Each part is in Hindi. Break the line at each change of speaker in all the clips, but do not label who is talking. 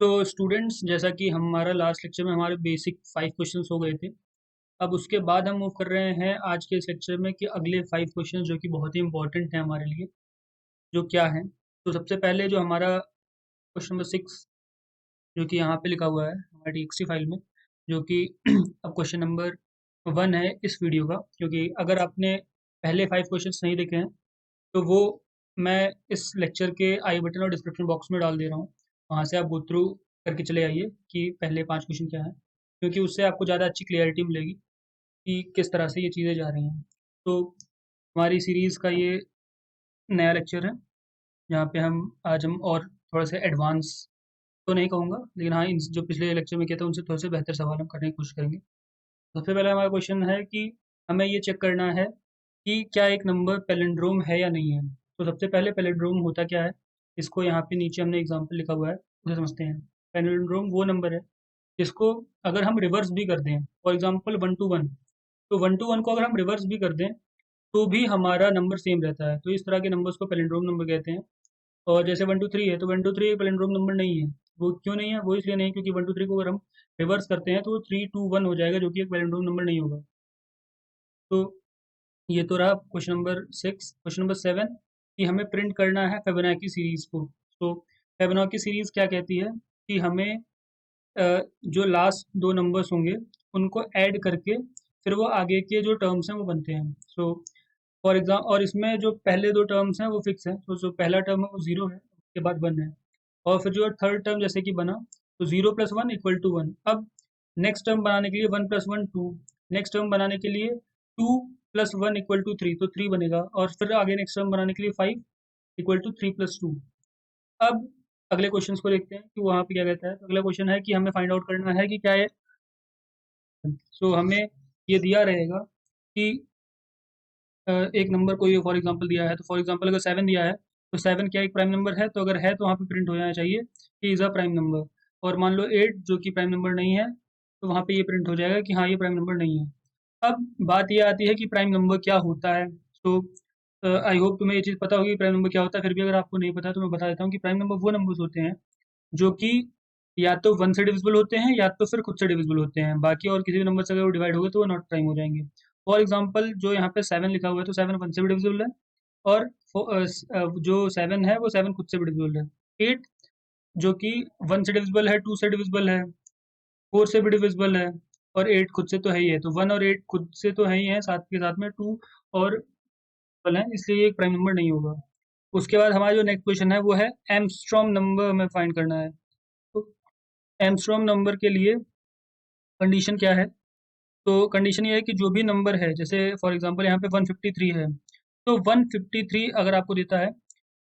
तो स्टूडेंट्स, जैसा कि हमारा लास्ट लेक्चर में हमारे बेसिक 5 क्वेश्चंस हो गए थे। अब उसके बाद हम मूव कर रहे हैं आज के इस लेक्चर में कि अगले 5 क्वेश्चंस जो कि बहुत ही इंपॉर्टेंट हैं हमारे लिए, जो क्या हैं। तो सबसे पहले जो हमारा क्वेश्चन नंबर 6 जो कि यहाँ पे लिखा हुआ है हमारी TXT फाइल में, जो कि अब क्वेश्चन नंबर 1 है इस वीडियो का, क्योंकि अगर आपने पहले 5 क्वेश्चंस नहीं देखे हैं तो वो मैं इस लेक्चर के आई बटन और डिस्क्रिप्शन बॉक्स में डाल दे रहा हूँ। वहाँ से आप गो थ्रू करके चले आइए कि पहले 5 क्वेश्चन क्या हैं, क्योंकि उससे आपको ज़्यादा अच्छी क्लियरिटी मिलेगी कि किस तरह से ये चीज़ें जा रही हैं। तो हमारी सीरीज़ का ये नया लेक्चर है, जहाँ पे हम और थोड़ा सा एडवांस तो नहीं कहूँगा, लेकिन हाँ, इन जो पिछले लेक्चर में किया था उनसे थोड़े से बेहतर सवाल हम करने की कोशिश करेंगे। सबसे पहले हमारा क्वेश्चन है कि हमें ये चेक करना है कि क्या एक नंबर पैलिंड्रोम है या नहीं है। तो सबसे पहले पैलिंड्रोम होता क्या है, इसको यहाँ पे नीचे हमने एग्जांपल लिखा हुआ है, उसे समझते हैं। पैलिंड्रोम वो नंबर है जिसको अगर हम रिवर्स भी कर दें, फॉर एग्जांपल 1 to 1, तो 1 to 1 को अगर हम रिवर्स भी कर दें तो भी हमारा नंबर सेम रहता है। तो इस तरह के नंबर्स को पैलिंड्रोम नंबर कहते हैं। और जैसे 1 to 3 है, तो 1 to 3 एक पैलिंड्रोम नंबर नहीं है। वो क्यों नहीं है? वो इसलिए नहीं, क्योंकि 1 to 3 को अगर हम रिवर्स करते हैं तो वो 3 to 1 हो जाएगा, जो कि एक पैलिंड्रोम नंबर नहीं होगा। तो ये तो रहा क्वेश्चन नंबर 6। क्वेश्चन नंबर 7 कि हमें प्रिंट करना है फिबोनाची सीरीज को। तो फिबोनाची सीरीज क्या कहती है कि हमें जो लास्ट दो नंबर्स होंगे उनको ऐड करके फिर वो आगे के जो टर्म्स हैं वो बनते हैं। सो फॉर एग्जाम्पल, और इसमें जो पहले दो टर्म्स हैं वो फिक्स है। तो जो पहला टर्म है वो 0 है, उसके बाद 1 है। और फिर जो थर्ड टर्म जैसे कि बना, तो 0 + 1 = 1। अब नेक्स्ट टर्म बनाने के लिए 1 + 1 2, नेक्स्ट टर्म बनाने के लिए 2 + 1 = 3, तो 3 बनेगा। और फिर आगे नेक्स्ट टर्म बनाने के लिए 5 = 3 + 2। अब अगले क्वेश्चंस को देखते हैं कि वहाँ पे क्या कहता है। तो अगला क्वेश्चन है कि हमें फाइंड आउट करना है कि क्या है। सो हमें ये दिया रहेगा कि एक नंबर कोई फॉर एग्जांपल दिया है। तो फॉर एग्जांपल अगर 7 दिया है, तो 7 क्या एक प्राइम नंबर है? तो अगर है तो वहाँ पे प्रिंट हो जाना चाहिए कि इज़ अ प्राइम नंबर। और मान लो 8 जो कि प्राइम नंबर नहीं है, तो वहाँ पे ये प्रिंट हो जाएगा कि हाँ, ये प्राइम नंबर नहीं है। अब बात ये आती है कि प्राइम नंबर क्या होता है। तो आई होप तुम्हें ये चीज़ पता होगी प्राइम नंबर क्या होता है। फिर भी अगर आपको नहीं पता तो मैं बता देता हूँ कि प्राइम नंबर वो नंबर्स होते हैं जो कि या तो 1 से डिविजिबल होते हैं या तो फिर खुद से डिविजिबल होते हैं। बाकी और किसी भी नंबर से अगर वो डिवाइड हो गए तो वो नॉट प्राइम हो जाएंगे। फॉर एग्जांपल जो यहाँ पे 7 लिखा हुआ है, तो 7 1 से भी डिविजिबल है। और जो 7 है वो 7 खुद से भी डिविजिबल है। 8 जो कि 1 से डिविजिबल है, 2 से डिविजिबल है, 4 से भी डिविजिबल है, और 8 खुद से तो है ही है। तो 1 और 8 खुद से तो है ही है, साथ के साथ में 2 और है, इसलिए ये एक प्राइम नंबर नहीं होगा। उसके बाद हमारा जो नेक्स्ट क्वेश्चन है वो है एमस्ट्रॉम नंबर हमें फाइंड करना है। तो एमस्ट्रॉम नंबर के लिए कंडीशन क्या है? तो कंडीशन ये है कि जो भी नंबर है, जैसे फॉर एग्जांपल यहाँ पे 153 है, तो 153 अगर आपको देता है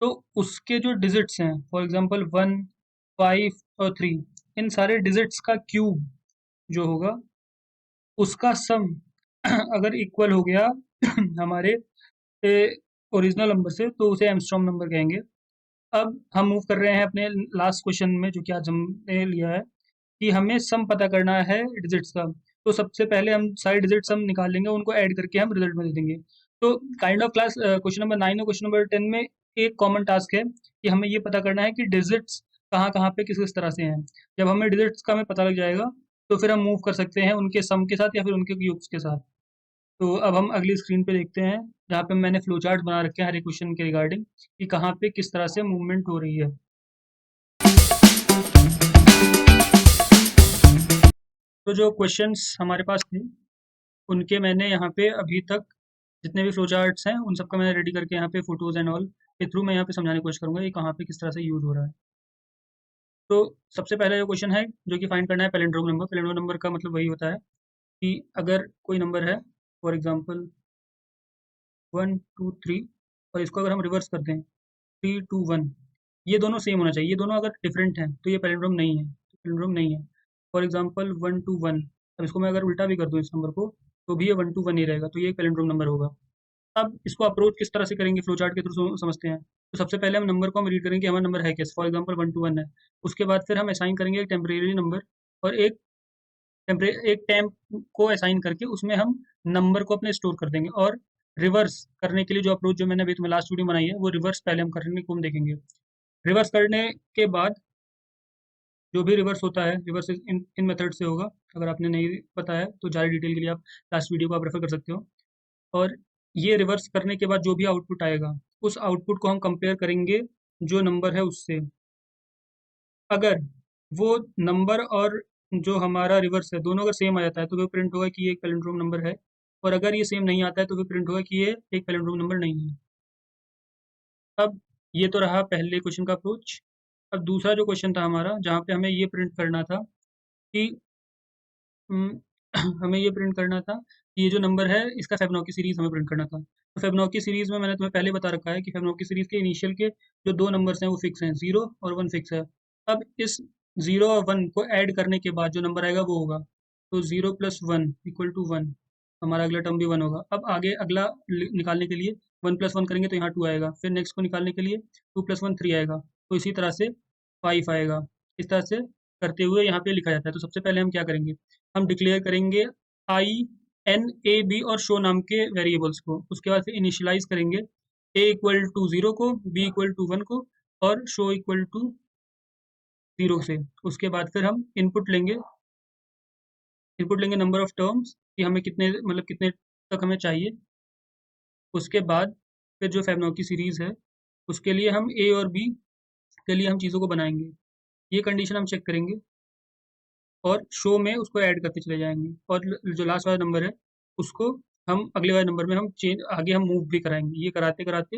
तो उसके जो डिजिट्स हैं, फॉर एग्जांपल 1 5 और 3, इन सारे डिजिट्स का क्यूब जो होगा उसका सम अगर इक्वल हो गया हमारे ओरिजिनल नंबर से, तो उसे एमस्ट्रॉम नंबर कहेंगे। अब हम मूव कर रहे हैं अपने लास्ट क्वेश्चन में, जो कि आज हमने लिया है कि हमें सम पता करना है डिजिट्स का। तो सबसे पहले हम सारे डिजिट्स हम निकाल लेंगे, उनको ऐड करके हम रिजल्ट में दे देंगे। तो kind of class question number 9 और क्वेश्चन नंबर 10 में एक कॉमन टास्क है कि हमें ये पता करना है कि डिजिट्स कहाँ कहाँ पे किस किस तरह से हैं। जब हमें डिजिट्स का हमें पता लग जाएगा तो फिर हम मूव कर सकते हैं उनके सम के साथ या फिर उनके क्यूब्स के साथ। तो अब हम अगली स्क्रीन पे देखते हैं, जहाँ पे मैंने फ्लो चार्ट बना रखे हैं हर एक क्वेश्चन के रिगार्डिंग कि कहाँ पे किस तरह से मूवमेंट हो रही है। तो जो क्वेश्चंस हमारे पास थे उनके मैंने यहाँ पे अभी तक जितने भी फ्लो चार्ट्स हैं उन सबका मैंने रेडी करके यहाँ पे फोटोज एंड ऑल के थ्रू मैं यहाँ पे समझाने की कोशिश करूंगा कि कहाँ पे किस तरह से यूज हो रहा है। तो सबसे पहला जो क्वेश्चन है जो कि फाइंड करना है पैलिंड्रोम नंबर। पैलिंड्रोम नंबर का मतलब वही होता है कि अगर कोई नंबर है, फॉर एग्जांपल 1 2 3, और इसको अगर हम रिवर्स कर दें 3 2 1, ये दोनों सेम होना चाहिए। ये दोनों अगर डिफरेंट हैं तो ये पैलिंड्रोम नहीं है, पैलिंड्रोम नहीं है। फॉर एग्जांपल 1 2 1, अब इसको मैं अगर उल्टा भी कर दूं इस नंबर को, तो भी ये 1 2 1 ही रहेगा, तो ये एक पैलिंड्रोम नंबर होगा। अब इसको अप्रोच किस तरह से करेंगे, फ्लो चार्ट के थ्रू समझते हैं। तो सबसे पहले हम नंबर को हम रीड करेंगे, हमारा नंबर है कैसे। फॉर एग्जांपल 1 2 1 है। उसके बाद फिर हम असाइन करेंगे एक टेम्परेरी नंबर, और एक टेम्प को असाइन करके उसमें हम नंबर को अपने स्टोर कर देंगे। और रिवर्स करने के लिए जो अप्रोच जो मैंने अभी तुम्हें लास्ट वीडियो बनाई है, वो रिवर्स पहले हम करने को हम देखेंगे। रिवर्स करने के बाद जो भी रिवर्स होता है, रिवर्स इन इन मेथड से होगा। अगर आपने नहीं पता है तो ज़्यादा डिटेल के लिए आप लास्ट वीडियो को आप रेफर कर सकते हो। और ये रिवर्स करने के बाद जो भी आउटपुट आएगा, उस आउटपुट को हम कंपेयर करेंगे जो नंबर है उससे। अगर वो नंबर और जो हमारा रिवर्स है दोनों अगर सेम आ जाता है तो वो प्रिंट होगा कि ये एक पैलिंड्रोम नंबर है। और अगर ये सेम नहीं आता है तो वो प्रिंट होगा कि ये एक पैलिंड्रोम नंबर नहीं है। अब ये तो रहा पहले क्वेश्चन का अप्रोच। अब दूसरा जो क्वेश्चन था हमारा, जहाँ पे हमें ये प्रिंट करना था कि हम्म, हमें ये प्रिंट करना था कि ये जो नंबर है इसका फेबोनाची सीरीज हमें प्रिंट करना था। तो फेबोनाची सीरीज में मैंने तुम्हें पहले बता रखा है कि फेबोनाची सीरीज के इनिशियल के जो दो नंबर्स हैं वो फिक्स हैं, 0 और 1 फिक्स है। अब इस 0 और 1 को ऐड करने के बाद जो नंबर आएगा वो होगा, तो 0 + 1 = 1। हमारा अगला टर्म भी 1 होगा। अब आगे अगला निकालने के लिए 1 + 1 करेंगे तो यहाँ 2 आएगा, फिर नेक्स्ट को निकालने के लिए 2 + 1 3 आएगा, तो इसी तरह से 5 आएगा। इस तरह से करते हुए यहाँ पे लिखा जाता है। तो सबसे पहले हम क्या करेंगे, हम डिक्लेयर करेंगे आई एन ए बी और शो नाम के वेरिएबल्स को। उसके बाद फिर इनिशियलाइज करेंगे A = 0 को, B = 1 को और शो =0 से। उसके बाद फिर हम इनपुट लेंगे नंबर ऑफ टर्म्स कि हमें कितने मतलब कितने तक हमें चाहिए। उसके बाद फिर जो फेबोनाची सीरीज है उसके लिए हम ए और बी के लिए हम चीज़ों को बनाएंगे। ये कंडीशन हम चेक करेंगे और शो में उसको ऐड करते चले जाएंगे। और जो लास्ट वाला नंबर है उसको हम अगले वाले नंबर में हम चेंज आगे हम मूव भी कराएंगे। ये कराते कराते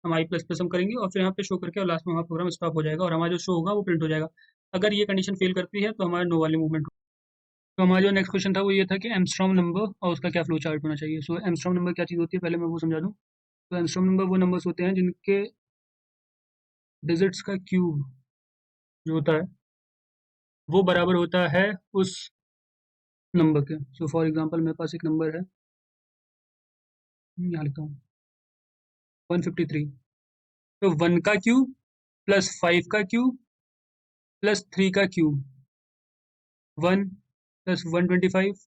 हम I++ हम करेंगे और फिर यहाँ पे शो करके और लास्ट में हमारा प्रोग्राम स्टॉप हो जाएगा और हमारा जो शो होगा वो प्रिंट हो जाएगा। अगर ये कंडीशन फेल करती है तो हमारा नो वाली मूवमेंट होगी। तो हमारा जो नेक्स्ट क्वेश्चन था वो ये था कि एमस्ट्रॉम नंबर और उसका क्या फ्लो चार्ट होना चाहिए। सो एमस्ट्रॉम नंबर क्या चीज़ होती है पहले मैं वो समझा दूँ। तो एमस्ट्रॉम नंबर वो नंबर्स होते हैं जिनके डिजिट्स का क्यूब जो होता है वो बराबर होता है उस नंबर के। सो फॉर एग्जांपल मेरे पास एक नंबर है, यहाँ लिखता हूँ 153। तो 1 का क्यूब प्लस 5 का क्यूब प्लस 3 का क्यूब, 1 + 125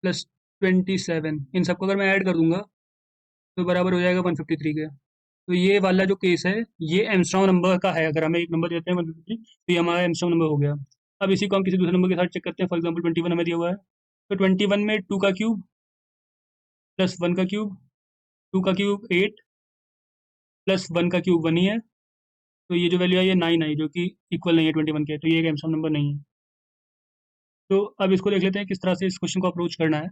+27, इन सबको अगर मैं ऐड कर दूंगा तो बराबर हो जाएगा 153 के। तो ये वाला जो केस है ये एमस्ट्रॉन्ग नंबर का है। अगर हमें एक नंबर देते हैं 153 तो ये हमारा एमस्ट्रॉन्ग नंबर हो गया। अब इसी को हम किसी दूसरे नंबर के साथ चेक करते हैं। फॉर एग्जाम्पल 21 हमें दिया हुआ है, तो 21 में 2 का क्यूब प्लस 1 का क्यूब, 2 का क्यूब 8 प्लस 1 का क्यूब 1 ही है। तो ये जो वैल्यू है ये 9 आई, जो कि इक्वल नहीं है 21 के, तो ये एक एमस्ट्रॉन्ग नंबर नहीं है। तो अब इसको देख लेते हैं किस तरह से इस क्वेश्चन को अप्रोच करना है।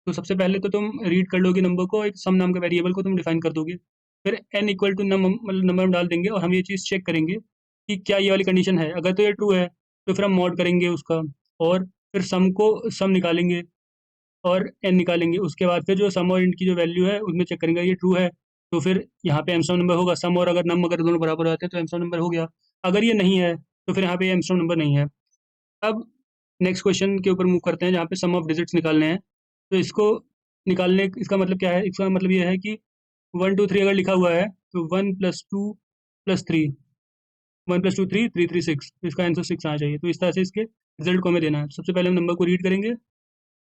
तो सबसे पहले तो तुम रीड कर लोगे नंबर को, एक सम नाम के वेरिएबल को तुम डिफाइन कर दोगे। फिर n = नंबर में डाल देंगे और हम ये चीज़ चेक करेंगे कि क्या ये वाली कंडीशन है। अगर तो ये ट्रू है तो फिर हम मॉड करेंगे उसका और फिर सम निकालेंगे और n निकालेंगे। उसके बाद फिर जो सम और इंट की जो वैल्यू है उसमें चेक करेंगे ये ट्रू है तो फिर यहाँ पे एमस्ट्रॉन्ग नंबर होगा। सम और अगर नम अगर दोनों बराबर हो जाते हैं तो एमस्ट्रॉन्ग नंबर हो गया। अगर ये नहीं है तो फिर यहाँ पे एमस्ट्रॉन्ग नंबर नहीं है। अब नेक्स्ट क्वेश्चन के ऊपर मूव करते हैं जहाँ पे सम ऑफ डिजिट्स निकालने हैं। तो इसको निकालने इसका मतलब क्या है, इसका मतलब ये है कि 1 2 3 अगर लिखा हुआ है तो 1 + 2 + 3, 1 + 2 3 3 3 6, तो इसका आंसर 6 आना चाहिए। तो इस तरह से इसके रिजल्ट को हमें देना है। सबसे पहले हम नंबर को रीड करेंगे,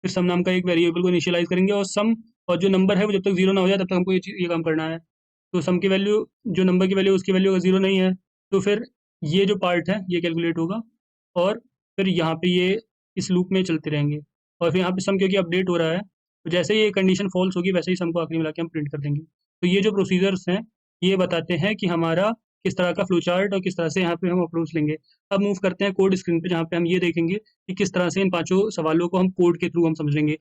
फिर सम नाम का एक वेरिएबल को इनिशियलाइज करेंगे और सम और जो नंबर है वो जब तक जीरो ना हो जाए तब तक हमको ये काम करना है। तो सम की वैल्यू जो नंबर की वैल्यू उसकी वैल्यू अगर जीरो नहीं है तो फिर ये जो पार्ट है ये कैलकुलेट होगा और फिर यहाँ पे ये इस लूप में चलते रहेंगे। और फिर यहाँ पे सम क्योंकि अपडेट हो रहा है तो जैसे ही ये कंडीशन फॉल्स होगी वैसे ही सम को आखिरी मिला के हम प्रिंट कर देंगे। तो ये जो प्रोसीजर्स हैं ये बताते हैं कि हमारा किस तरह का फ्लो चार्ट और किस तरह से यहाँ पे हम अप्रोच लेंगे। अब मूव करते हैं कोड स्क्रीन पे जहाँ पे हम ये देखेंगे कि किस तरह से इन पांचों सवालों को हम कोड के थ्रू हम समझेंगे।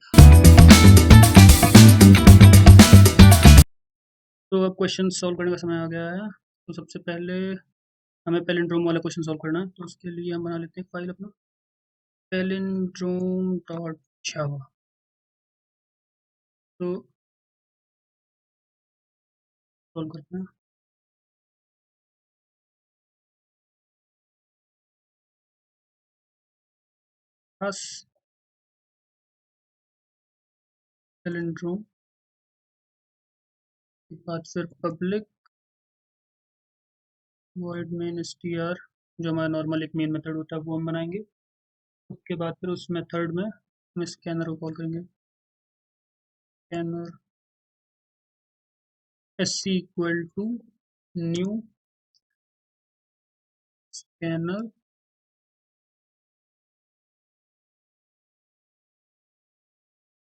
तो अब क्वेश्चन सॉल्व करने का समय आ गया है। तो सबसे पहले हमें पैलिंड्रोम वाला क्वेश्चन सॉल्व करना है। तो उसके लिए हम बना लेते हैं फाइल अपना palindrome.java। तो सॉल्व करते हैं। बस पैलिंड्रोम के बाद फिर पब्लिक वॉइड मेन str, जो हमारा नॉर्मल एक मेन मेथड होता है वो हम बनाएंगे। उसके बाद फिर उस मेथड में हम स्कैनर को कॉल करेंगे। Scanner sc = new scanner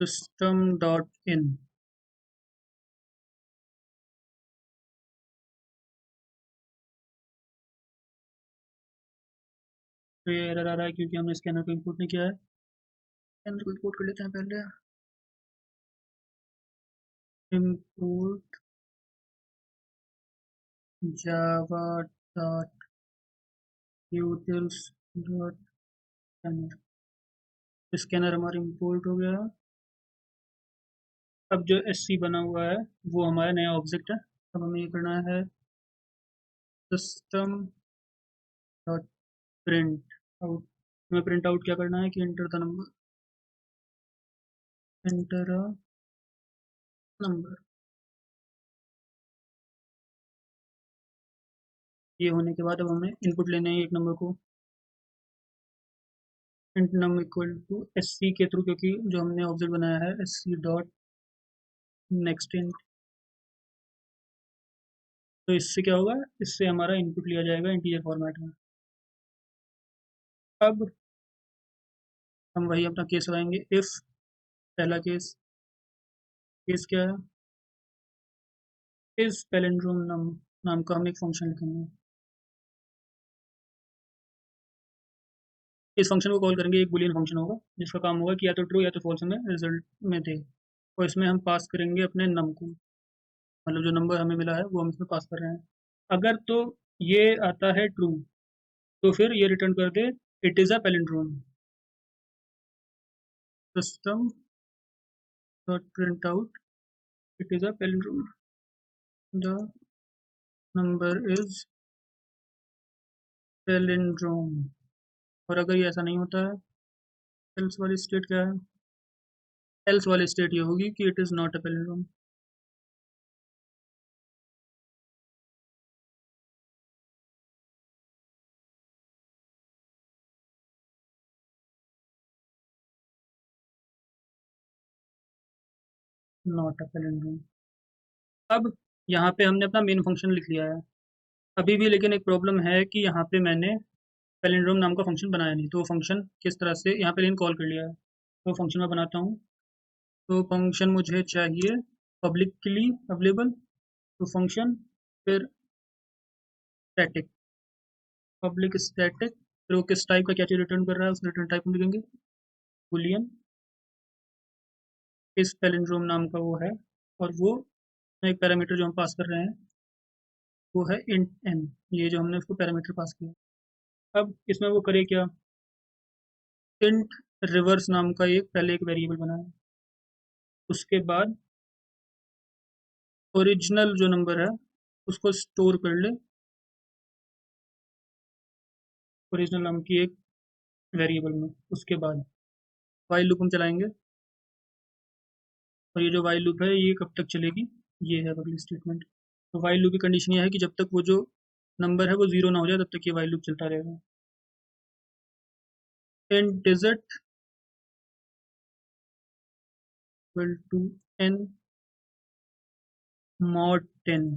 system dot in। तो ये एरर आ रहा है क्योंकि हमने स्कैनर को इंपोर्ट नहीं किया है। स्कैनर को इंपोर्ट कर लेते हैं पहले। import java dot utils dot scanner। Scanner हमारा इंपोर्ट हो गया। अब जो sc बना हुआ है वो हमारा नया ऑब्जेक्ट है। अब हमें ये करना है सिस्टम डॉट प्रिंट आउट। हमें प्रिंट आउट क्या करना है कि enter the number, enter a number. ये होने के बाद अब हमें इनपुट लेने हैं एक नंबर को। Int num equal to sc के थ्रू, क्योंकि जो हमने ऑब्जेक्ट बनाया है sc डॉट नेक्स्ट इंट। तो इससे क्या होगा, इससे हमारा इनपुट लिया जाएगा इंटीजर फॉर्मेट में। अब हम वही अपना केस लगाएंगे। इफ पहला केस, केस क्या है, इस पैलिंड्रोम नाम का हम एक फंक्शन लिखेंगे। इस फंक्शन को कॉल करेंगे, एक बुलियन फंक्शन होगा जिसका काम होगा कि या तो ट्रू या तो फॉल्स हमें रिजल्ट में दे। और इसमें हम पास करेंगे अपने नम को, मतलब जो नंबर हमें मिला है वो हम इसमें पास कर रहे हैं। अगर तो ये आता है ट्रू तो फिर ये रिटर्न कर दे it is a palindrome. System dot print out it is a palindrome, the number is palindrome. और अगर ये ऐसा नहीं होता है, एल्स वाली स्टेट क्या है, एल्स वाली स्टेट ये होगी कि it is not a palindrome. Not a palindrome. अब यहाँ पे हमने अपना मेन फंक्शन लिख लिया है। अभी भी लेकिन एक प्रॉब्लम है कि यहाँ पे मैंने पैलिंड्रोम नाम का फंक्शन बनाया नहीं। तो वो फंक्शन किस तरह से, यहाँ पे लेकिन कॉल कर लिया है तो फंक्शन मैं बनाता हूँ। तो फंक्शन मुझे चाहिए पब्लिकली अवेलेबल। तो फंक्शन फिर स्टैटिक, पब्लिक स्टैटिक, फिर वो किस टाइप का क्या चीज़ रिटर्न कर रहा है उस रिटर्न टाइप में लिखेंगे बुलियन। इस पैलिंड्रोम नाम का वो है, और वो एक पैरामीटर जो हम पास कर रहे हैं वो है इंट एन। ये जो हमने उसको पैरामीटर पास किया। अब इसमें वो करे क्या, इंट रिवर्स नाम का एक पहले एक वेरिएबल बनाया। उसके बाद ओरिजिनल जो नंबर है उसको स्टोर कर ले ओरिजिनल नाम की एक वेरिएबल में। उसके बाद वाइल लूप हम चलाएंगे, और ये जो वाइल लूप है ये कब तक चलेगी, ये है अगली स्टेटमेंट। तो वाइल लूप की कंडीशन ये है कि जब तक वो जो नंबर है वो जीरो ना हो जाए तब तक ये वाइल लूप चलता रहेगा। N digit equal to n mod 10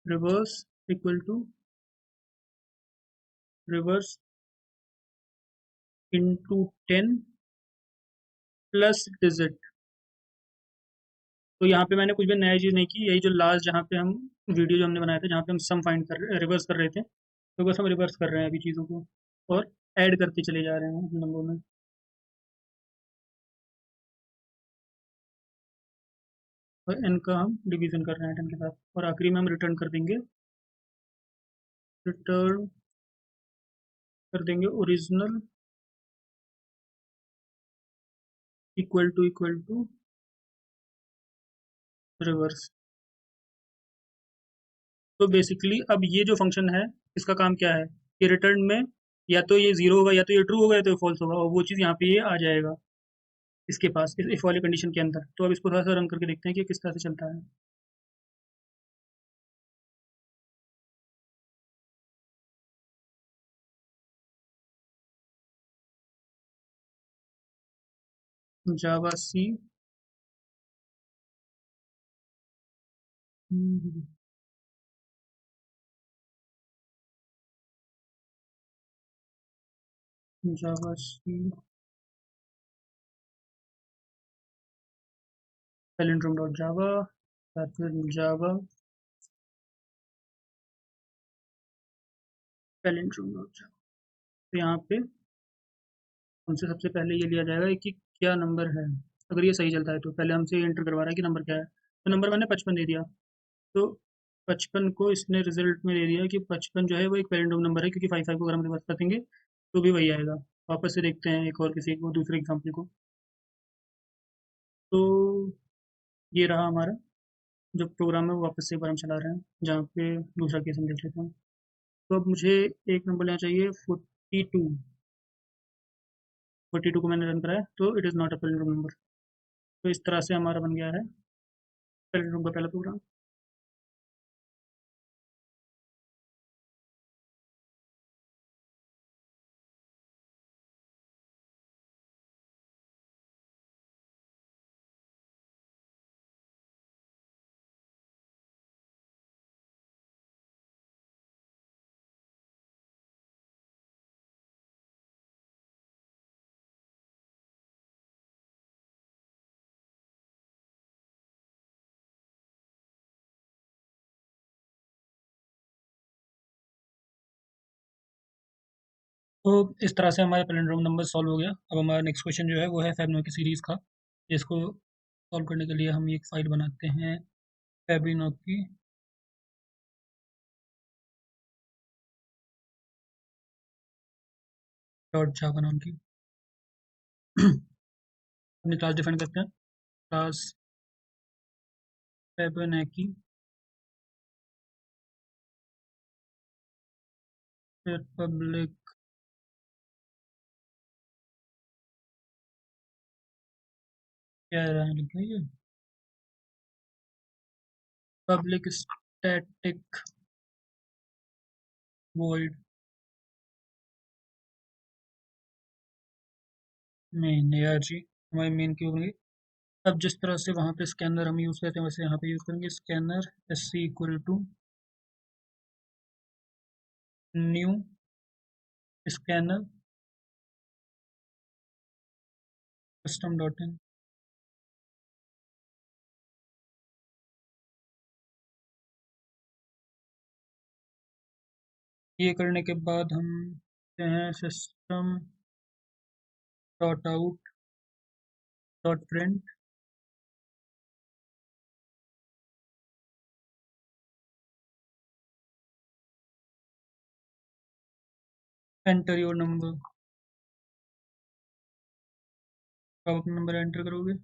reverse equal to reverse into 10 plus digit. तो यहाँ पे मैंने कुछ भी नया चीज़ नहीं की, यही जो लास्ट जहाँ पे हम वीडियो जो हमने बनाया था जहाँ पे हम सम फाइंड कर रिवर्स कर रहे थे, तो बस हम रिवर्स कर रहे हैं अभी चीज़ों को और ऐड करते चले जा रहे हैं नंबर में। और इनका हम डिवीजन कर रहे हैं 10 के साथ, और आखिरी में हम रिटर्न कर देंगे, रिटर्न कर देंगे ओरिजिनल इक्वल टू रिवर्स। तो बेसिकली अब ये जो फंक्शन है इसका काम क्या है कि रिटर्न में या तो ये जीरो होगा या तो ये ट्रू होगा या तो ये फॉल्स होगा, और वो चीज़ यहाँ पे ये आ जाएगा इसके पास इस इफ वाली कंडीशन के अंदर। तो अब इसको थोड़ा सा रन करके देखते हैं कि किस तरह से चलता है। जावा सी, जावा सी palindrome.java या फिर जावा palindrome.java। तो यहाँ पे हमसे सबसे पहले ये लिया जाएगा कि क्या नंबर है। अगर ये सही चलता है तो पहले हमसे एंटर करवा रहा है कि नंबर क्या है, तो नंबर मैंने 55 दे दिया। तो 55 को इसने रिजल्ट में दे दिया कि 55 जो है वो एक पैरेंडोम नंबर है, क्योंकि 55 को अगर हम रिवर्स कर देंगे तो भी वही आएगा। वापस से देखते हैं एक और किसी को, दूसरे एग्जाम्पल को। तो ये रहा हमारा जो प्रोग्राम है, वो वापस से एक बार हम चला रहे हैं, जहाँ पे दूसरा केस हम देख लेते हैं। तो अब मुझे एक नंबर लेना चाहिए 42। 42 को मैंने रन कराया तो it is not a palindrome number. तो इस तरह से हमारा बन गया है पैरेंडोम का पहला प्रोग्राम। तो इस तरह से हमारे पैलिंड्रोम नंबर सॉल्व हो गया। अब हमारा नेक्स्ट क्वेश्चन जो है वो है फैबिनो की सीरीज़ का। इसको सॉल्व करने के लिए हम एक फ़ाइल बनाते हैं फैबिनो की डॉट जावा नाम की। अपनी क्लास डिफाइन करते हैं, क्लास फैबिनो फिर पब्लिक क्या लिखा है ये, पब्लिक स्टैटिक वॉइड मेन। यार जी हमारी मेन की होगी। अब जिस तरह से वहाँ पे स्कैनर हम यूज़ करते हैं वैसे यहाँ पे यूज़ करेंगे scanner s c equal to new scanner custom dot in. ये करने के बाद हम हैं system dot out dot print enter your number. आप अपना नंबर एंटर करोगे।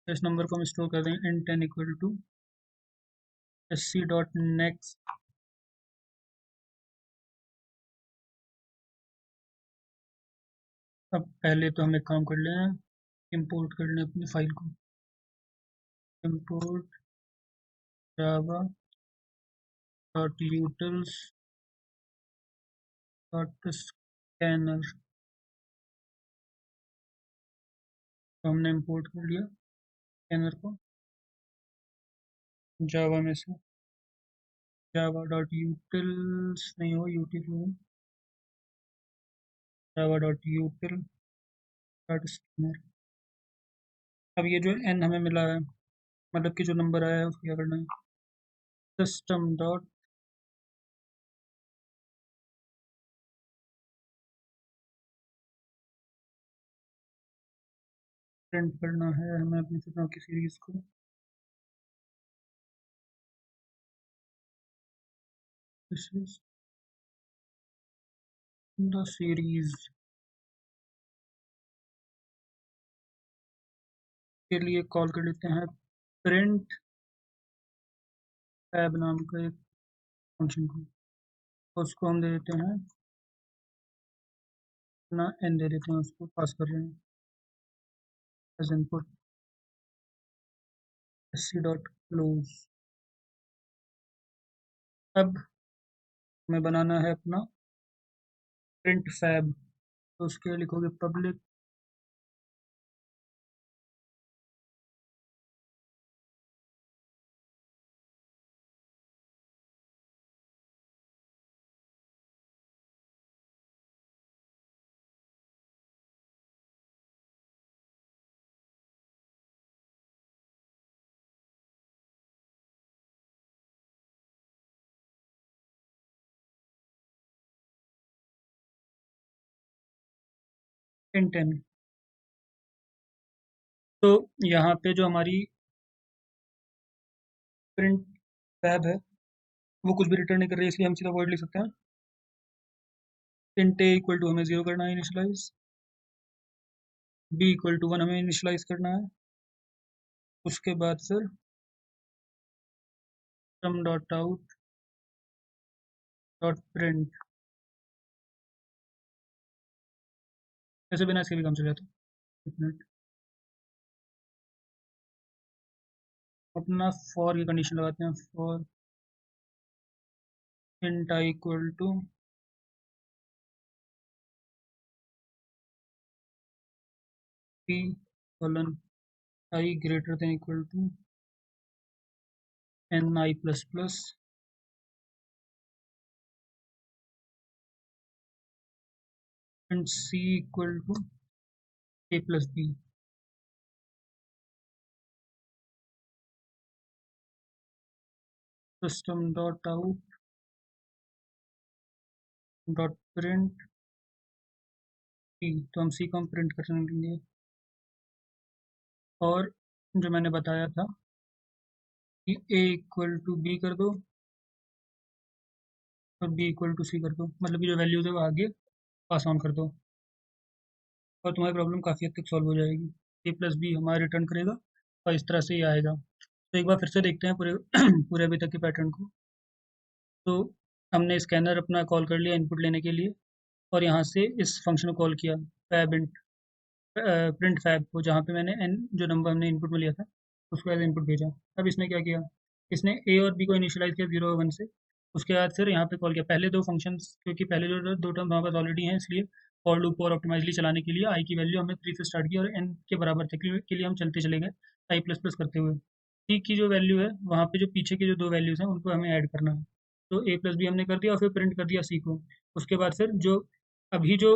इस नंबर को हम स्टोर कर देंगे int n equal to S C dot next. अब पहले तो हम एक काम कर लें, इंपोर्ट कर लें अपनी फाइल को। Import Java dot utils dot scanner. तो हमने इंपोर्ट कर लिया स्कैनर को जावा में से। जावा डॉट यूटिल्स नहीं हो, यूटिल हो, जावा डॉट यूटिल डॉट स्कैनर। अब ये जो एन हमें मिला है, मतलब कि जो नंबर आया है उसको क्या करना है, सिस्टम डॉट प्रिंट करना है हमें अपनी फिल्मों की सीरीज को। This is the series. के लिए कॉल कर लेते हैं प्रिंट टैब नाम का एक फंक्शन को। उसको हम दे देते हैं अपना एन दे देते हैं, उसको पास कर रहे हैं as input S C dot close. अब हमें बनाना है अपना प्रिंट फैब। तो उसके लिए लिखोगे पब्लिक इन 10। तो यहाँ पे जो हमारी प्रिंट फैब है वो कुछ भी रिटर्न नहीं कर रही है, इसलिए हम सीधा वर्ड लिख सकते हैं इंट ए इक्वल टू हमें 0 करना है इनिशियलाइज, बी इक्वल टू 1 हमें इनिशियलाइज करना है, उसके बाद फिर सम डॉट आउट डॉट प्रिंट। ऐसे बिना इसके भी काम चल जाता है। एक मिनट, अपना फॉर की कंडीशन लगाते हैं, for int I equal to P colon I greater than equal to N I plus plus and C equal to A plus B. System dot out dot print C, तो हम सी को हम प्रिंट करने लेंगे। और जो मैंने बताया था कि ए इक्वल टू बी कर दो और बी इक्वल टू सी कर दो, मतलब कि जो वैल्यूज है वो आगे पास ऑन कर दो, और तुम्हारी प्रॉब्लम काफ़ी हद तक सॉल्व हो जाएगी। ए प्लस बी हमारा रिटर्न करेगा और इस तरह से ये आएगा। तो एक बार फिर से देखते हैं पूरे पूरे अभी तक के पैटर्न को। तो हमने स्कैनर अपना कॉल कर लिया इनपुट लेने के लिए, और यहाँ से इस फंक्शन को कॉल किया फैब इंट प्रिंट फैब को, जहाँ पे मैंने एन जो नंबर हमने इनपुट में लिया था उसको एज इनपुट भेजा। अब इसने क्या किया, इसने ए और बी को इनिशियलाइज किया 0 और 1 से। उसके बाद फिर यहाँ पे कॉल किया पहले दो फंक्शंस, क्योंकि पहले जो दो टर्म हमारे पास ऑलरेडी हैं, इसलिए फॉर लूप और ऑप्टिमाइजली चलाने के लिए आई की वैल्यू हमने 3 से स्टार्ट की और एन के बराबर थे के लिए हम चलते चले गए आई प्लस प्लस करते हुए। सी की जो वैल्यू है वहाँ पे जो पीछे के जो दो वैल्यूज़ हैं उनको हमें ऐड करना है। तो ए प्लस बी हमने कर दिया और फिर प्रिंट कर दिया सी को। उसके बाद फिर जो अभी जो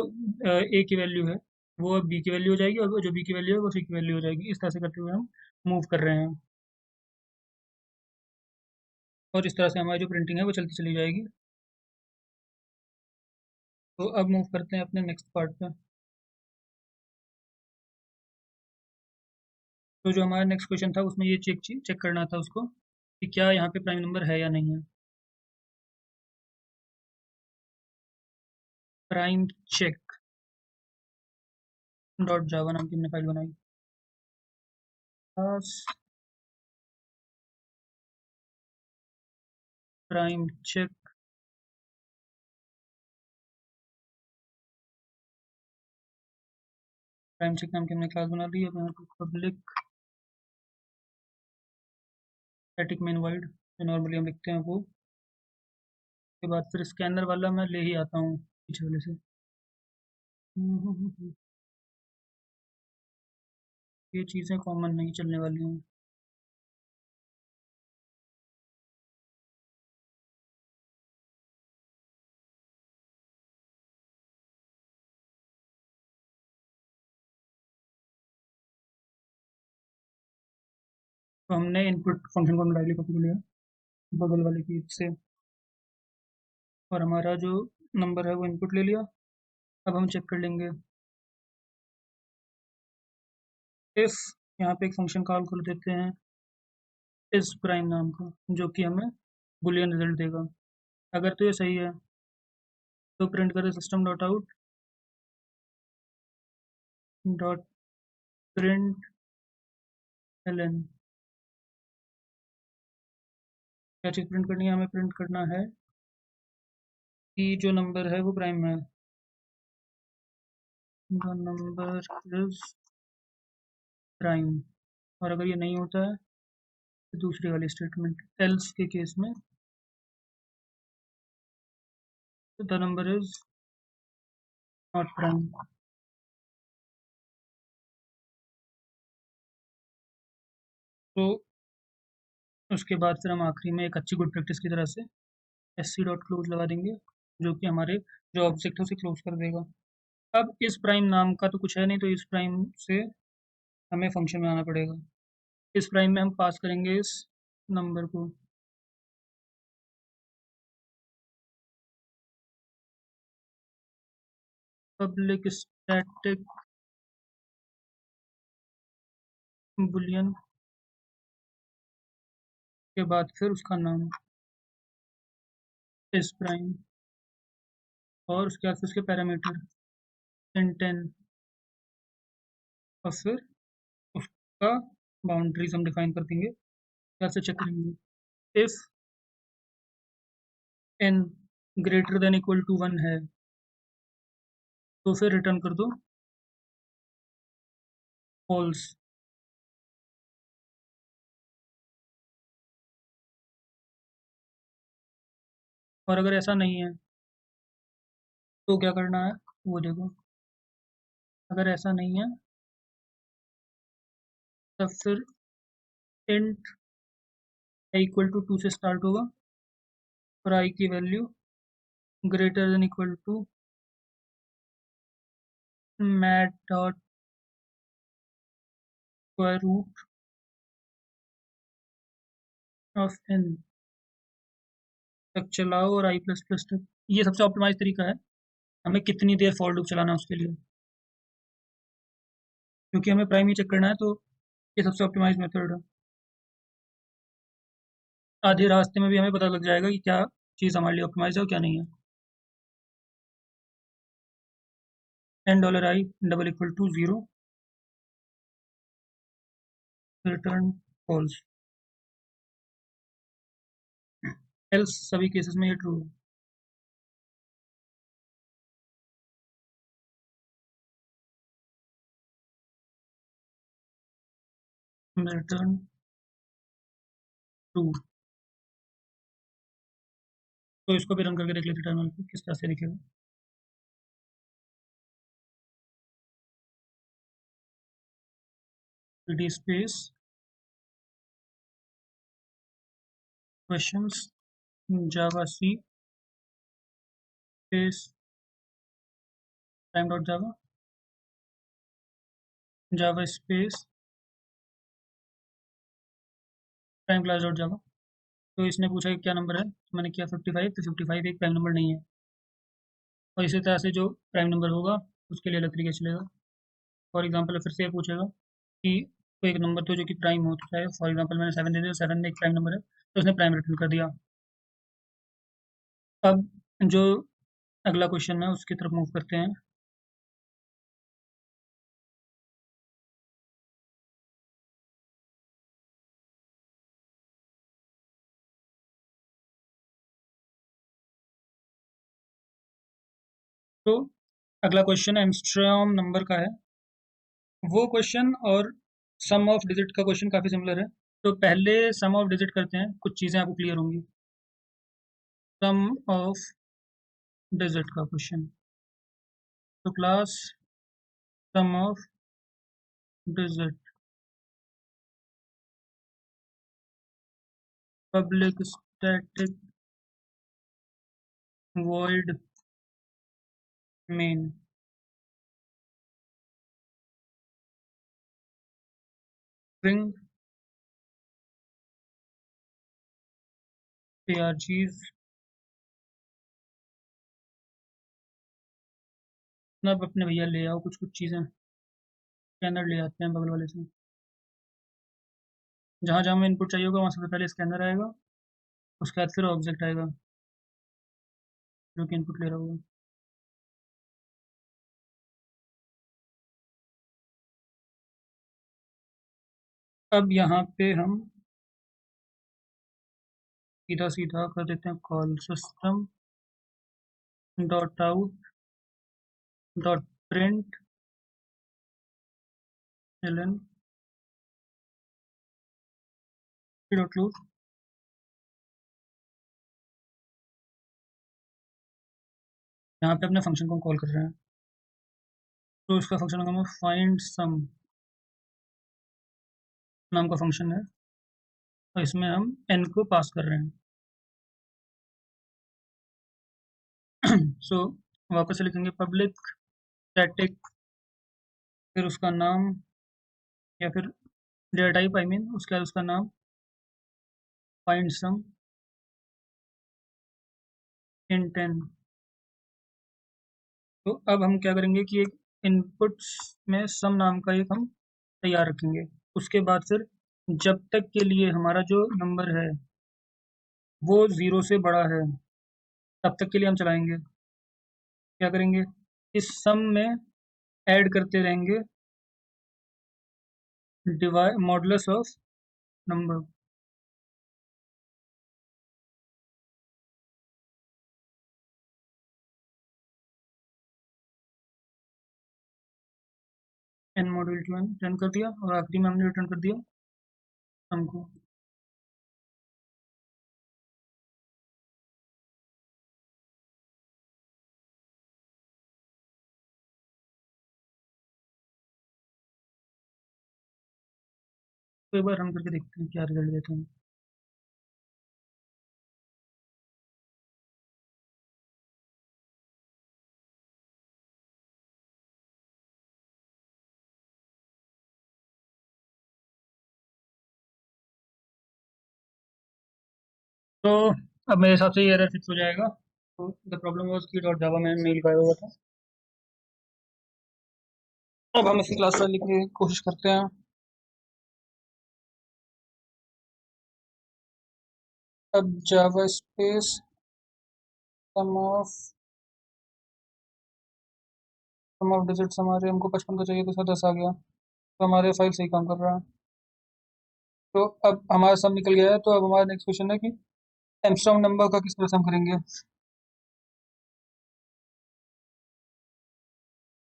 ए की वैल्यू है वो अब बी की वैल्यू हो जाएगी, और वो जो बी की वैल्यू है वो सी की वैल्यू हो जाएगी। इस तरह से करते हुए हम मूव कर रहे हैं, और इस तरह से हमारी जो प्रिंटिंग है वो चलती चली जाएगी। तो अब मूव करते हैं अपने नेक्स्ट पार्ट पे। तो जो हमारा नेक्स्ट क्वेश्चन था उसमें ये चेक करना था उसको कि क्या यहाँ पे प्राइम नंबर है या नहीं है। प्राइम चेक डॉट जावा नाम की हमने फाइल बनाई। प्राइम चेक प्राइम चेक नाम की हमने क्लास बना ली। अब यहाँ पे पब्लिक स्टैटिक मेन वर्ड जो नॉर्मली हम लिखते हैं वो, के बाद फिर स्कैनर वाला मैं ले ही आता हूँ पीछे वाले से। ये चीज़ें कॉमन नहीं चलने वाली हैं। तो हमने इनपुट फंक्शन को डायरेक्टली कॉपी कर लिया बगल वाले की से, और हमारा जो नंबर है वो इनपुट ले लिया। अब हम चेक कर लेंगे इफ, यहाँ पे एक फंक्शन कॉल कर देते हैं इस प्राइम नाम का, जो कि हमें बुलियन रिजल्ट देगा। अगर तो ये सही है तो प्रिंट करें system dot out dot print L. क्या चीज़ प्रिंट करनी है, हमें प्रिंट करना है कि जो नंबर है वो प्राइम है। The number is prime. और अगर ये नहीं होता है तो दूसरी वाली स्टेटमेंट एल्स के केस में the number is not prime. तो उसके बाद फिर हम आखिरी में एक अच्छी गुड प्रैक्टिस की तरह से एस सी डॉट क्लोज लगा देंगे, जो कि हमारे जो ऑब्जेक्ट है उसे क्लोज कर देगा। अब इस प्राइम नाम का तो कुछ है नहीं, तो इस प्राइम से हमें फंक्शन बनाना पड़ेगा। इस प्राइम में हम पास करेंगे इस नंबर को, पब्लिक स्टैटिक बुलियन के बाद फिर उसका नाम एस प्राइम और उसके बाद फिर उसके पैरामीटर इन 10 और फिर उसका बाउंड्रीज हम डिफाइन कर देंगे। कैसे चेक करेंगे? If n greater than equal to 1 है तो फिर रिटर्न कर दो फॉल्स। और अगर ऐसा नहीं है तो क्या करना है वो देखो। अगर ऐसा नहीं है तब फिर इंट आई इक्वल टू 2 से स्टार्ट होगा और आई की value greater than equal to math dot square root of N तक चलाओ और आई प्लस प्लस तक। ये सबसे ऑप्टिमाइज तरीका है हमें कितनी देर फॉर लूप चलाना है उसके लिए, क्योंकि हमें प्राइम ही चेक करना है तो ये सबसे ऑप्टिमाइज मेथड है। आधे रास्ते में भी हमें पता लग जाएगा कि क्या चीज़ हमारे लिए ऑप्टिमाइज है और क्या नहीं है। $i double equal to 0 return false, else सभी केसेस में ये ट्रू है। Return true. तो इसको भी रन करके देख लेते टर्मिनल पे किस तरह से दिखेगा। D space questions Java C space prime dot Java Java space prime class dot Java. तो इसने पूछा कि क्या नंबर है, तो मैंने किया 55, तो 55 एक प्राइम नंबर नहीं है। और इसी तरह से जो प्राइम नंबर होगा उसके लिए अलग तरीके से चलेगा। फॉर एग्जांपल फिर से ये पूछेगा कि कोई एक नंबर तो जो कि प्राइम हो, तो चाहे फॉर एग्जांपल मैंने 7 दे दिया, 7 एक प्राइम नंबर है तो उसने प्राइम रिटर्न कर दिया। अब जो अगला क्वेश्चन है उसकी तरफ मूव करते हैं। तो अगला क्वेश्चन एम्स्ट्रॉम नंबर का है। वो क्वेश्चन और सम ऑफ डिजिट का क्वेश्चन काफ़ी सिमिलर है। तो पहले सम ऑफ डिजिट करते हैं, कुछ चीज़ें आपको क्लियर होंगी। सम ऑफ डिजिट का क्वेश्चन, तो class sum of digit public static void main string args। अब अपने भैया ले आओ कुछ कुछ चीज़ें, स्कैनर ले आते हैं बगल वाले से। जहाँ जहाँ हमें इनपुट चाहिए होगा वहाँ सबसे पहले स्कैनर आएगा, उसके बाद फिर ऑब्जेक्ट आएगा जो कि इनपुट ले रहा होगा। अब यहाँ पे हम सीधा सीधा कर देते हैं call system dot out dot println dot close. यहाँ पे अपने फंक्शन को कॉल कर रहे हैं, तो इसका फंक्शन का नाम है फाइंड सम नाम का फंक्शन है और इसमें हम एन को पास कर रहे हैं। सो वापस से लिखेंगे पब्लिक स्टैटिक फिर उसका नाम या फिर डेटा टाइप आई मीन, उसके बाद उसका नाम फाइंड सम इन 10। तो अब हम क्या करेंगे कि एक इनपुट्स में सम नाम का एक हम तैयार रखेंगे। उसके बाद फिर जब तक के लिए हमारा जो नंबर है वो 0 से बड़ा है तब तक के लिए हम चलाएंगे। क्या करेंगे, इस सम में ऐड करते रहेंगे divide modulus of number. N module two N run कर दिया और आखिरी में हमने रिटर्न कर दिया हमको। तो एक बार रन करके देखते हैं क्या रिजल्ट देते हैं। तो अब मेरे हिसाब से ये एरर फिक्स हो जाएगा। तो द प्रॉब्लम वाज कि डॉट जावा में मेल फायर हुआ था। अब हम इसकी क्लास लिखने की कोशिश करते हैं। अब Java space some of digits हमारे हमको 55 का चाहिए तो उसका 10 आ गया, तो हमारे फाइल सही काम कर रहा है। तो अब हमारा सम निकल गया है, तो अब हमारा नेक्स्ट क्वेश्चन है कि एमस्ट्रॉन्ग नंबर का किस तरह से हम करेंगे।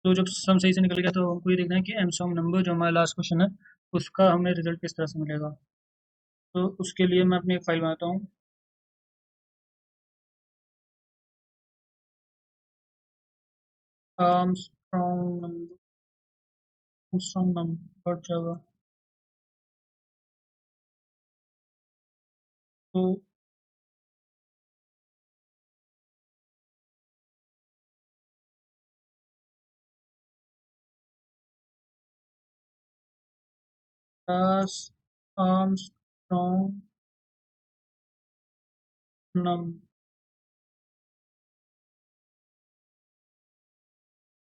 तो जब सम सही से निकल गया तो हमको ये देखना है कि एमस्ट्रॉन्ग नंबर जो हमारा लास्ट क्वेश्चन है उसका हमें रिजल्ट किस तरह से मिलेगा। तो उसके लिए मैं अपनी एक फाइल बनाता हूँ। Armstrong number, Armstrong number dot Java. तो क्लास आर्मस्ट्रॉन्ग नम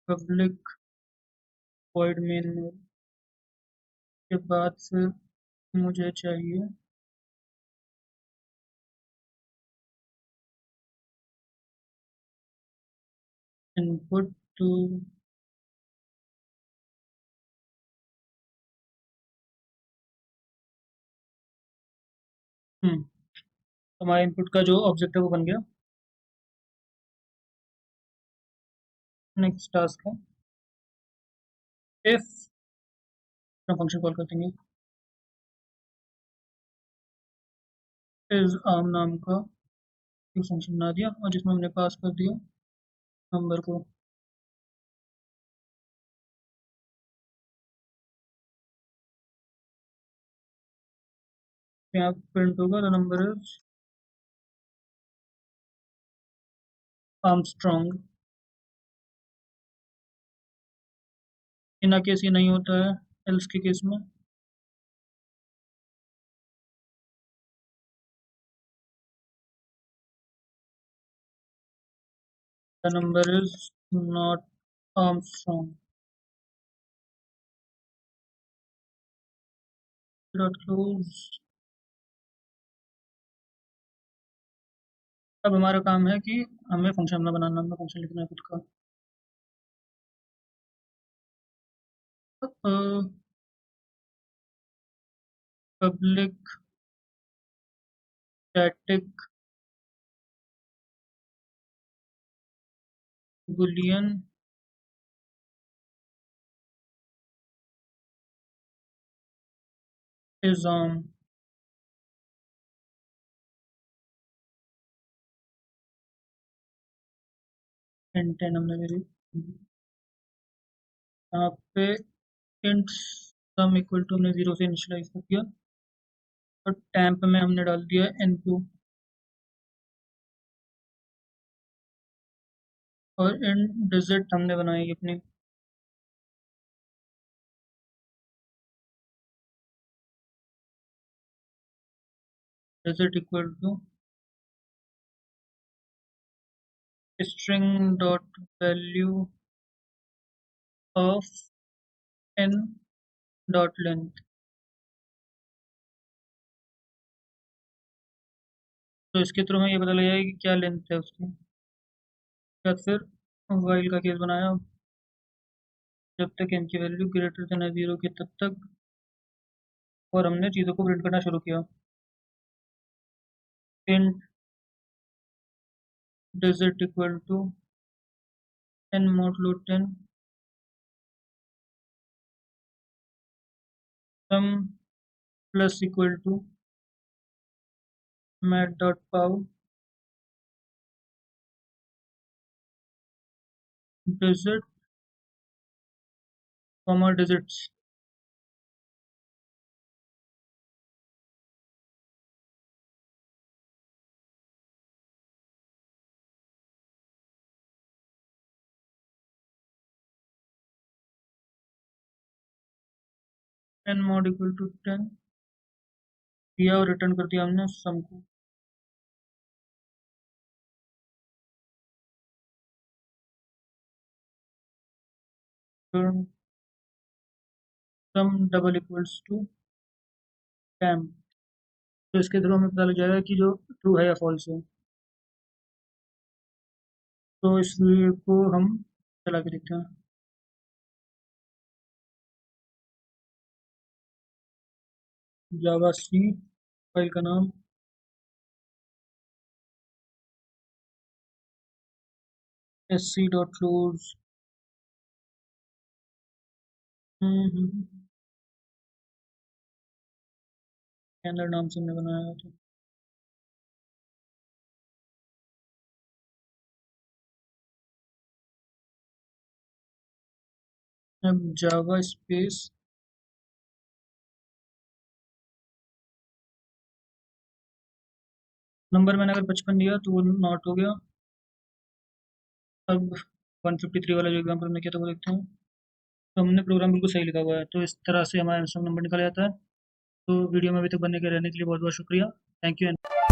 पब्लिक वॉइड मेन के बाद फिर मुझे चाहिए इनपुट टू। हमारे इनपुट का जो ऑब्जेक्ट है वो बन गया। नेक्स्ट टास्क है इफ, फंक्शन कॉल कर देंगे इस आम नाम का एक फंक्शन बना दिया और जिसमें हमने पास कर दिया नंबर को। यहाँ प्रिंट होगा the number is Armstrong. In case ये नहीं होता है, एल्स के केस में the number is not Armstrong. Dot close. अब हमारा काम है कि हमें फंक्शन अपना बनाना, हमें फंक्शन लिखना है खुद का। Public static Boolean is arm. 10 हमने मेरी यहाँ पे इंट सम इक्वल टू हमने 0 से इनिशियलाइज कर दिया और टैंप में हमने डाल दिया n2 और इन डिजिट हमने बनाई अपनी digit equal to string dot value of n dot length. तो इसके थ्रू हमें ये पता लग जाएगा कि क्या लेंथ है उसकी। या फिर वाइल का केस बनाया, जब तक n की वैल्यू ग्रेटर देन है 0 के तब तक, और हमने चीज़ों को प्रिंट करना शुरू किया। int digit equal to n modulo 10 sum plus equal to math dot pow digit comma digits. n mod equal to 10 दिया और रिटर्न कर दिया हमने सम को। Sum double equals to temp. तो इसके थ्रू हमें पता लग जाएगा कि जो ट्रू है या फॉल्स है। तो इस वीडियो को हम चला के देखते हैं। जावा सी फाइल का नाम sc.loads। स्कैनर नाम से हमने बनाया था। अब जावा स्पेस नंबर मैंने अगर 55 दिया तो वो नॉट हो गया। अब 153 वाला जो एग्जाम्पल हमने किया था वो देखते हैं। तो हमने प्रोग्राम बिल्कुल सही लिखा हुआ है, तो इस तरह से हमारा आंसर नंबर निकल जाता है। तो वीडियो में अभी तक बनने के रहने के लिए बहुत बहुत शुक्रिया। Thank you.